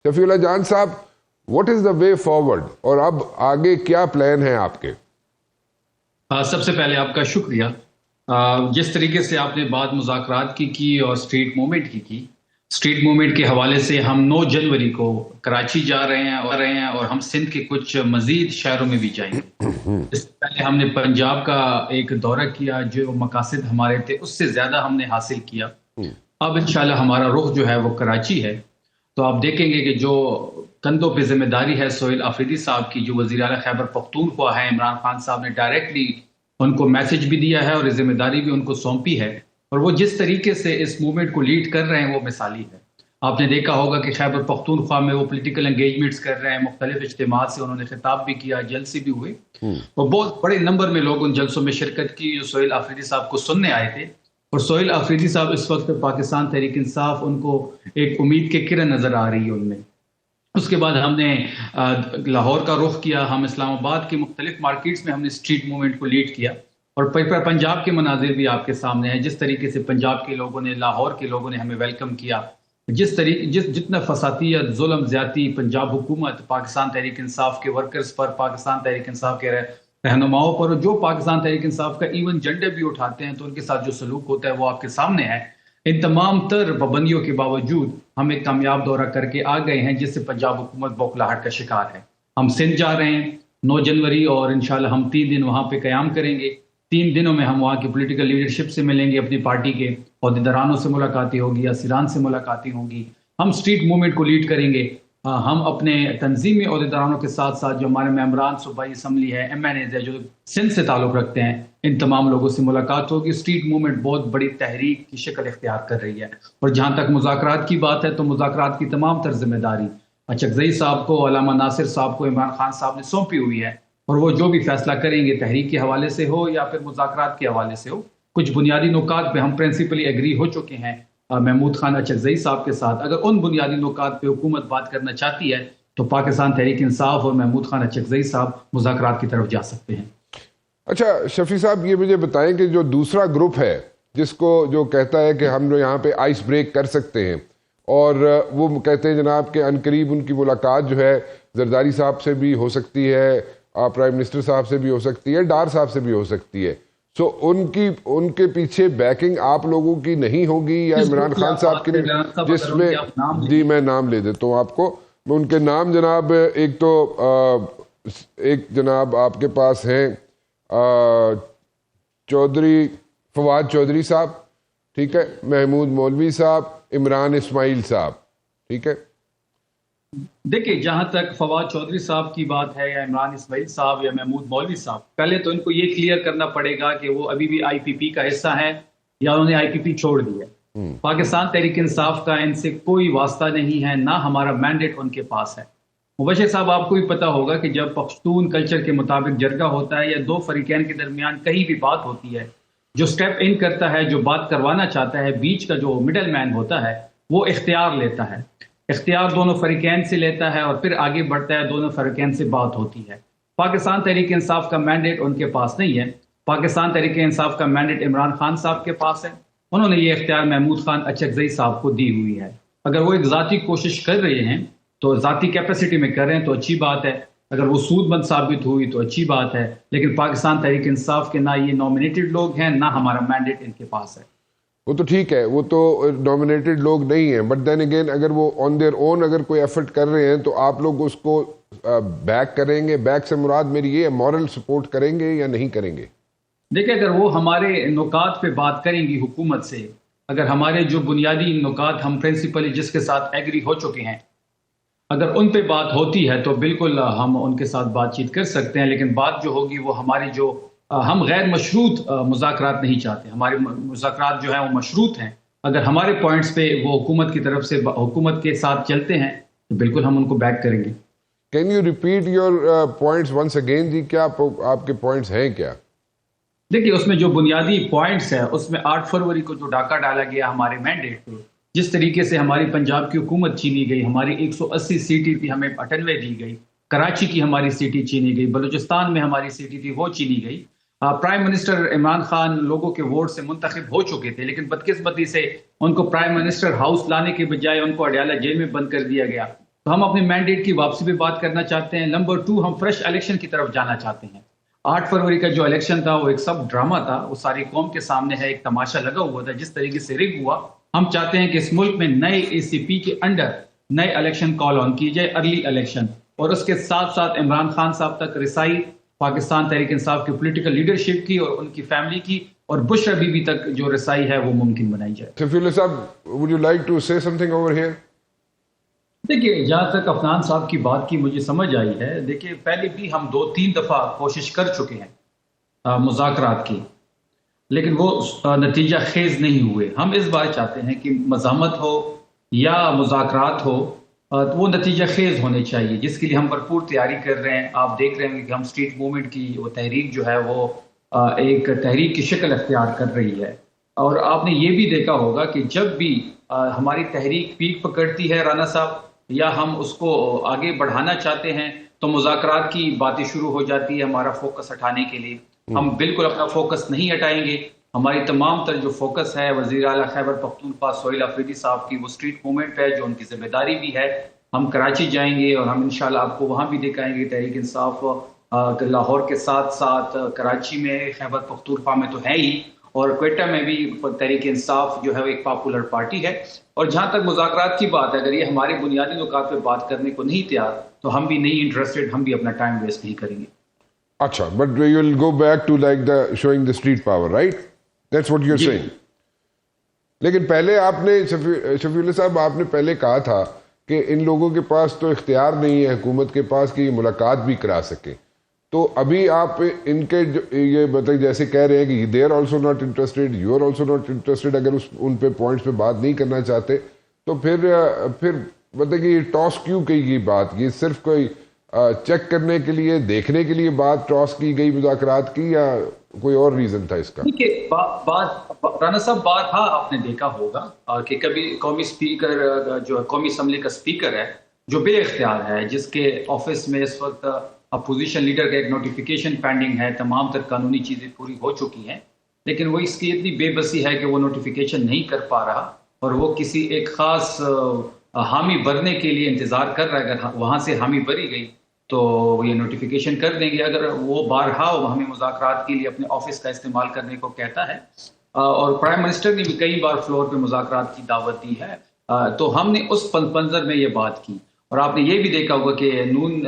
शफीउल्लाह जान साहब, what is the way forward और अब आगे क्या प्लान है आपके? सबसे पहले आपका शुक्रिया। जिस तरीके से आपने बात मुज़ाकरात की और स्ट्रीट मूवमेंट की स्ट्रीट मूवमेंट के हवाले से हम 9 जनवरी को कराची जा रहे हैं और हम सिंध के कुछ मजीद शहरों में भी जाएंगे। इससे पहले हमने पंजाब का एक दौरा किया, जो मकासद हमारे थे उससे ज़्यादा हमने हासिल किया। अब इंशाल्लाह हमारा रुख जो है वो कराची है। तो आप देखेंगे कि जो कंधों पे जिम्मेदारी है सोहेल आफरीदी साहब की, जो वज़ीर आला खैबर पख्तूनख्वा है, इमरान खान साहब ने डायरेक्टली उनको मैसेज भी दिया है और जिम्मेदारी भी उनको सौंपी है। और वो जिस तरीके से इस मूवमेंट को लीड कर रहे हैं वो मिसाली है। आपने देखा होगा कि खैबर पख्तूनख्वा में वो पॉलिटिकल एंगेजमेंट्स कर रहे हैं, मुख्तलिफ इज्तिमात से उन्होंने खिताब भी किया, जलसे भी हुए और बहुत बड़े नंबर में लोग उन जलसों में शिरकत की जो सोहेल आफरीदी साहब को सुनने आए थे। और सोहेल आफरीदी साहब इस वक्त पाकिस्तान तहरीक इंसाफ, उनको एक उम्मीद की किरण नजर आ रही है उनमें। उसके बाद हमने लाहौर का रुख किया, हम इस्लामाबाद की मुख्तलिफ मार्केट्स में हमने स्ट्रीट मूवमेंट को लीड किया और पंजाब के मनाजिर भी आपके सामने हैं। जिस तरीके से पंजाब के लोगों ने, लाहौर के लोगों ने हमें वेलकम किया, जितना फसातियत, जुल्म, ज्यादती पंजाब हुकूमत पाकिस्तान तहरीक इंसाफ के वर्कर्स पर, पाकिस्तान तहरीक इंसाफ के रहनुमाओं पर, जो पाकिस्तान तहरीक इंसाफ का इवन झंडे भी उठाते हैं तो उनके साथ जो सलूक होता है वो आपके सामने है। इन तमाम तर पाबंदियों के बावजूद हम एक कामयाब दौरा करके आ गए हैं, जिससे पंजाब हुकूमत बौखलाहट का शिकार है। हम सिंध जा रहे हैं 9 जनवरी और इंशाल्लाह हम 3 दिन वहां पे क़याम करेंगे। 3 दिनों में हम वहाँ की पॉलिटिकल लीडरशिप से मिलेंगे, अपनी पार्टी के अहदेदारानों से मुलाकातें होगी, असीरान से मुलाकातें होंगी। हम स्ट्रीट मूवमेंट को लीड करेंगे। हम अपने तंजीमी अहदेदारानों के साथ साथ जो हमारे मेम्बरान सूबाई असम्बली है, MNAs है, जो सिंध से ताल्लुक़ रखते हैं, इन तमाम लोगों से मुलाकात होगी। स्ट्रीट मूवमेंट बहुत बड़ी तहरीक की शक्ल इख्तियार कर रही है। और जहाँ तक मुज़ाकरात की बात है तो मुज़ाकरात की तमाम तर जिम्मेदारी चकजई साहब को, अल्लामा नासिर साहब को इमरान खान साहब ने सौंपी हुई है। और वो जो भी फैसला करेंगे, तहरीक के हवाले से हो या फिर मुज़ाकरात के हवाले से हो, कुछ बुनियादी नुकात पे हम प्रिंसिपली एग्री हो चुके हैं महमूद खान अचकजई साहब के साथ। अगर उन बुनियादी नुकात पे हुकूमत बात करना चाहती है तो पाकिस्तान तहरीक इंसाफ और महमूद खान अचकजई साहब मुज़ाकरात की तरफ जा सकते हैं। अच्छा शफी साहब, ये मुझे बताएं कि जो दूसरा ग्रुप है जिसको जो कहता है कि हम जो यहाँ पे आइस ब्रेक कर सकते हैं, और वो कहते हैं जनाब के अनकरीब उनकी मुलाकात जो है जरदारी साहब से भी हो सकती है, प्राइम मिनिस्टर साहब से भी हो सकती है, डार साहब से भी हो सकती है। सो उनके पीछे बैकिंग आप लोगों की नहीं होगी या इमरान खान साहब की नहीं? जिसमें जी मैं नाम ले देता हूँ आपको, मैं उनके नाम जनाब, एक तो एक जनाब आपके पास हैं चौधरी फवाद चौधरी साहब, ठीक है, महमूद मौलवी साहब, इमरान इस्माइल साहब, ठीक है। देखिए, जहां तक फवाद चौधरी साहब की बात है या इमरान इस्माइल साहब या महमूद मौलवी साहब, पहले तो इनको ये क्लियर करना पड़ेगा कि वो अभी भी IPP का हिस्सा है या उन्होंने IPP छोड़ दी है। पाकिस्तान तहरीक इंसाफ का इनसे कोई वास्ता नहीं है, ना हमारा मैंडेट उनके पास है। मुबशिर साहब, आपको भी पता होगा कि जब पख्तून कल्चर के मुताबिक जरगा होता है या दो फरीकैन के दरमियान कहीं भी बात होती है, जो स्टेप इन करता है, जो बात करवाना चाहता है, बीच का जो मिडल मैन होता है, वो इख्तियार लेता है। इख्तियार दोनों फरीकैन से लेता है और फिर आगे बढ़ता है, दोनों फरीकैन से बात होती है। पाकिस्तान तहरीक इंसाफ का मैंडेट उनके पास नहीं है। पाकिस्तान तहरीक इंसाफ का मैंडेट इमरान खान साहब के पास है। उन्होंने ये इख्तियार महमूद खान अचकजई साहब को दी हुई है। अगर वो एक ज़ाती कोशिश कर रहे हैं तो ज़ाती कैपेसिटी में कर रहे हैं तो अच्छी बात है, अगर वो सूदमंद साबित हुई तो अच्छी बात है। लेकिन पाकिस्तान तहरीक इंसाफ के ना ये नॉमिनेटेड लोग हैं, ना हमारा मैंडेट इनके पास है। वो तो ठीक है, वो तो नॉमिनेटेड लोग नहीं है, बट देन अगेन अगर वो ऑन देयर ओन अगर कोई एफर्ट कर रहे हैं तो आप लोग उसको बैक करेंगे? बैक से मुराद मेरी ये मॉरल सपोर्ट करेंगे या नहीं करेंगे? देखिए, अगर वो हमारे नुकात पे बात करेंगी हुकूमत से, अगर हमारे जो बुनियादी नुकात हम प्रिंसिपली जिसके साथ एग्री हो चुके हैं, अगर उन पे बात होती है तो बिल्कुल हम उनके साथ बातचीत कर सकते हैं। लेकिन बात जो होगी वो हमारी जो हम गैर मशरूत मुज़ाकरात नहीं चाहते। हमारे मुज़ाकरात जो है वो मशरूत हैं। अगर हमारे पॉइंट्स पे वो हुकूमत की तरफ से हुकूमत के साथ चलते हैं तो बिल्कुल हम उनको बैक करेंगे। Can you repeat your points once again जी? क्या आपके पॉइंट्स हैं क्या? देखिए, उसमें जो बुनियादी पॉइंट्स है उसमें 8 फरवरी को जो डाका डाला गया हमारे मैंडेट पे, जिस तरीके से हमारी पंजाब की हुकूमत छीनी गई, हमारी 180 सीटें थी, हमें 98 दी गई, कराची की हमारी सीटें छीनी गई, बलूचिस्तान में हमारी सीटें थी वो छीनी गई। प्राइम मिनिस्टर इमरान खान लोगों के वोट से मुंतखब हो चुके थे, लेकिन बदकिस्मती से उनको प्राइम मिनिस्टर हाउस लाने के बजाय उनको अडयाला जेल में बंद कर दिया गया। तो हम अपने मैंडेट की वापसी पे बात करना चाहते हैं। नंबर 2, हम फ्रेश इलेक्शन की तरफ जाना चाहते हैं। 8 फरवरी का जो इलेक्शन था वो एक सब ड्रामा था, वो सारी कौम के सामने है, एक तमाशा लगा हुआ था जिस तरीके से रिग हुआ। हम चाहते हैं कि इस मुल्क में नए एसीपी के अंडर नए इलेक्शन कॉल ऑन की जाए, अर्ली इलेक्शन, और उसके साथ साथ इमरान खान साहब तक रिसाई पाकिस्तान तहरीक इंसाफ की पॉलिटिकल लीडरशिप की और उनकी फैमिली की, और बुशरा बीबी तक जो रसाई है वो मुमकिन बनाई जाए। शफीउल्लाह साहब, would you like to say something over here? देखिए, जहाँ तक अफनान साहब की बात की मुझे समझ आई है, देखिए पहले भी हम 2-3 दफ़ा कोशिश कर चुके हैं मुज़ाकरात की, लेकिन वो नतीजा खेज नहीं हुए। हम इस बार चाहते हैं कि मज़ामत हो या मुज़ाकरात हो, तो वो नतीजा खेज होने चाहिए, जिसके लिए हम भरपूर तैयारी कर रहे हैं। आप देख रहे हैं कि हम स्ट्रीट मूवमेंट की वो तहरीक जो है वो एक तहरीक की शक्ल अख्तियार कर रही है। और आपने ये भी देखा होगा कि जब भी हमारी तहरीक पीक पकड़ती है राना साहब, या हम उसको आगे बढ़ाना चाहते हैं, तो मुज़ाकरात की बातें शुरू हो जाती है हमारा फोकस हटाने के लिए। हम बिल्कुल अपना फोकस नहीं हटाएंगे। हमारी तमाम तर जो फोकस है वज़ीर आला खैबर पख्तूनख्वा सोहेल अफरीदी साहब की वो स्ट्रीट मूवमेंट है, जो उनकी जिम्मेदारी भी है। हम कराची जाएंगे और हम इंशाल्लाह आपको वहाँ भी दिखाएंगे तहरीक इंसाफ लाहौर के साथ साथ कराची में, खैबर पख्तूनख्वा में तो है ही, और क्वेटा में भी तहरीक इंसाफ जो है वो एक पॉपुलर पार्टी है। और जहां तक मुज़ाकरात की बात है, अगर ये हमारे बुनियादी नुकात पे बात करने को नहीं तैयार, तो हम भी नहीं इंटरेस्टेड, हम भी अपना टाइम वेस्ट नहीं करेंगे। अच्छा, but you will go back to like the showing the street power, right? That's what you are saying. लेकिन पहले आपने शफीउल्लाह साहब, आपने पहले कहा था कि इन लोगों के पास तो इख्तियार नहीं है हुकूमत के पास कि ये मुलाकात भी करा सके। तो अभी आप इनके ये मतलब जैसे कह रहे हैं कि they are also not interested, you are also not interested, अगर उन पे पॉइंट्स पे बात नहीं करना चाहते, तो फिर मतलब कि टॉस क्यों की गई बात? ये सिर्फ कोई चेक करने के लिए, देखने के लिए बात टॉस की गई मुज़ाकरात की, या कोई और रीजन था इसका? देखिए, बात राना साहब, बात हाँ आपने देखा होगा कि कभी कौमी स्पीकर जो कौमी असम्बली का स्पीकर है, जो बे इख्तियार है, जिसके ऑफिस में इस वक्त अपोजिशन लीडर का एक नोटिफिकेशन पेंडिंग है, तमाम तर कानूनी चीज़ें पूरी हो चुकी हैं, लेकिन वो इसकी इतनी बेबसी है कि वो नोटिफिकेशन नहीं कर पा रहा, और वो किसी एक ख़ास हामी भरने के लिए इंतज़ार कर रहा है। अगर वहाँ से हामी भरी गई तो वो ये नोटिफिकेशन कर देंगे। अगर वो बारहा हमें मुज़ाकरात के लिए अपने ऑफिस का इस्तेमाल करने को कहता है, और प्राइम मिनिस्टर ने भी कई बार फ्लोर पे मुज़ाकरात की दावत दी है, तो हमने उस मंजर में ये बात की। और आपने ये भी देखा होगा कि नून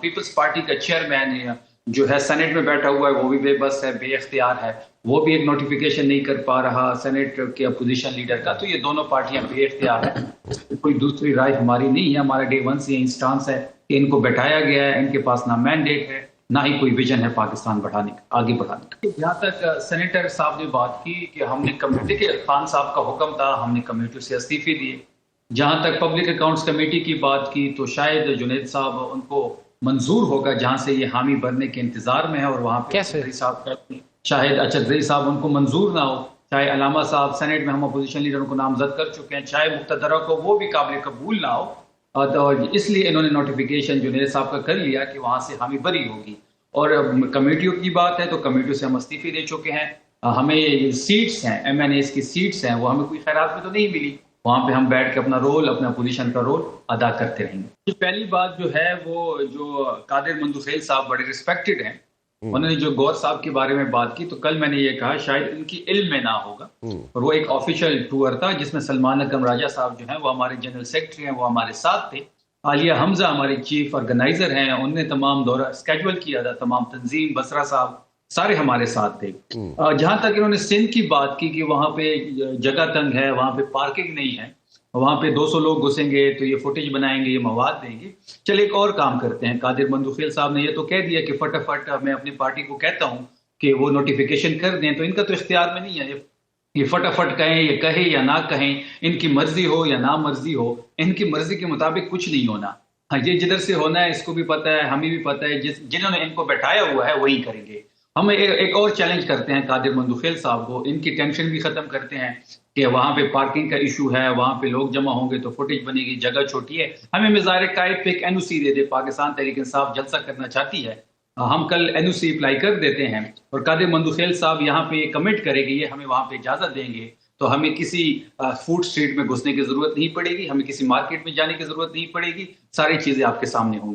पीपल्स पार्टी का चेयरमैन जो है सेनेट में बैठा हुआ है, वो भी बेबस है, बेख्तियार है, वो भी एक नोटिफिकेशन नहीं कर पा रहा सेनेट के अपोजिशन लीडर का। तो ये दोनों पार्टियां बेख्तियार है, कोई दूसरी राय हमारी नहीं है। हमारा डे 1 से यही स्टांस है कि इनको बैठाया गया है, इनके पास ना मैंडेट है, ना ही कोई विजन है पाकिस्तान बढ़ाने का, आगे बढ़ाने का। जहाँ तक सेनेटर साहब ने बात की कि हमने कमेटी के खान साहब का हुक्म था, हमने कमेटी से इस्तीफे दिए। जहां तक पब्लिक अकाउंट्स कमेटी की बात की, तो शायद जुनैद साहब उनको मंजूर होगा, जहां से ये हामी भरने के इंतजार में है, और वहां पे साहब शायद चौधरी साहब उनको मंजूर ना हो, चाहे अलामा साहब सेनेट में हम अपोजिशन लीडरों को नामजद कर चुके हैं, चाहे मुक्तदरा को वो भी काबिल कबूल ना हो, तो इसलिए इन्होंने नोटिफिकेशन जुनैद साहब का कर लिया कि वहां से हामी भरी होगी। और कमेटियों की बात है तो कमेटियों से हम इस्तीफे दे चुके हैं। हमें सीट्स हैं, MNAs की सीट्स हैं, वो हमें कोई खैरात में तो नहीं मिली, वहां पे हम बैठ के अपना रोल, अपना पोजीशन का रोल अदा करते रहेंगे। पहली बात जो है वो जो कादिर मंदुखेल साहब बड़े रिस्पेक्टेड हैं, उन्होंने जो गौर साहब के बारे में बात की, तो कल मैंने ये कहा शायद इनकी इल्म में ना होगा, और वो एक ऑफिशियल टूर था जिसमें सलमान अकरम राजा साहब जो हैं वो हमारे जनरल सेक्रेटरी हैं, वो हमारे साथ थे। आलिया हमजा हमारे चीफ ऑर्गेनाइजर हैं, उनने तमाम दौरा स्केड्यूल किया था, तमाम तंजीम, बसरा साहब सारे हमारे साथ थे। जहां तक इन्होंने सिंध की बात की कि वहां पे जगह तंग है, वहां पे पार्किंग नहीं है, वहां पे 200 लोग घुसेंगे तो ये फुटेज बनाएंगे, ये मवाद देंगे। चल एक और काम करते हैं, कादिर मंदुखेल साहब ने ये तो कह दिया कि फटाफट मैं अपनी पार्टी को कहता हूं कि वो नोटिफिकेशन कर दें, तो इनका तो इख्तियार में नहीं है, ये फटाफट कहें, ये कहे या ना कहें, इनकी मर्जी हो या ना मर्जी हो, इनकी मर्जी के मुताबिक कुछ नहीं होना। हाँ, ये जिधर से होना है इसको भी पता है, हमें भी पता है, जिन्होंने इनको बैठाया हुआ है वही करेंगे। हम एक और चैलेंज करते हैं कादिर मंदुखेल साहब को, इनकी टेंशन भी खत्म करते हैं कि वहां पे पार्किंग का इशू है, वहां पे लोग जमा होंगे तो फुटेज बनेगी, जगह छोटी है, हमें मिज़ार कायद पे एक NOC दे दे, पाकिस्तान तहरीक इंसाफ जलसा करना चाहती है, हम कल NOC अप्लाई कर देते हैं, और कादिर मंदुखेल साहब यहाँ पे कमिट करेंगे, ये हमें वहां पे इजाजत देंगे, तो हमें किसी फूड स्ट्रीट में घुसने की जरूरत नहीं पड़ेगी, हमें किसी मार्केट में जाने की जरूरत नहीं पड़ेगी, सारी चीजें आपके सामने होंगी।